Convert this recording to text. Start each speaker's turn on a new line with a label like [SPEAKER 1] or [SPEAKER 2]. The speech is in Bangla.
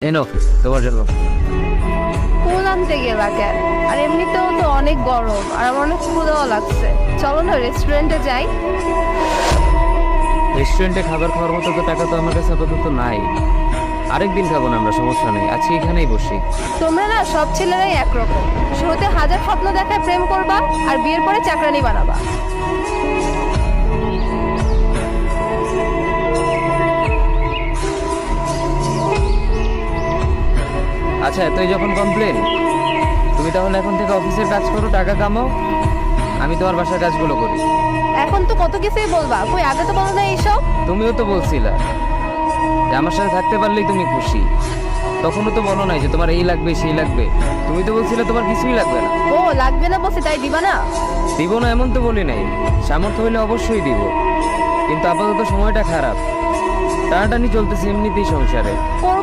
[SPEAKER 1] এনো তোমার জন্য।
[SPEAKER 2] ফুল আনতে গেলা কেন? আর এমনিতেও তো অনেক গরম আর আমার অনেক ক্ষুধাও লাগছে। চলো না রেস্টুরেন্টে যাই।
[SPEAKER 1] রেস্টুরেন্টে খাবার খাওয়ার মতো তো টাকা তো আমার কাছে আপাতত নাই। আরেকদিন খাবো না, আমরা সমস্যা নেই, আজকে এখানেই বসি।
[SPEAKER 2] তোমরা না সব ছেলেরাই একরকম। শুরুতে হাজার স্বপ্ন দেখায় প্রেম করবা আর বিয়ের পরে চাকরানি বানাবা।
[SPEAKER 1] আচ্ছা এতই যখন কমপ্লেন, তুমি তাহলে এখন থেকে অফিসের কাজ করো, টাকা কামাও, আমি তোমার বাসার কাজগুলো করি।
[SPEAKER 2] এখন তো কত কিছুই বলবা, কই আগে তো বলো না এইসব।
[SPEAKER 1] তুমিও তো বলছিলা যে আমার সাথে থাকতে পারলেই তুমি খুশি, তখনও তো বলো নাই যে তোমার এই লাগবে সেই লাগবে, তুমি তো বলছিলে তোমার কিছুই লাগবে না।
[SPEAKER 2] ও লাগবে না বলছি তাই দিবা না?
[SPEAKER 1] দিব না এমন তো বলি নাই, সামর্থ্য হইলে অবশ্যই দিব, কিন্তু আপাতত সময়টা খারাপ, টানাটানি চলতেছে এমনিতেই সংসারে।
[SPEAKER 2] করো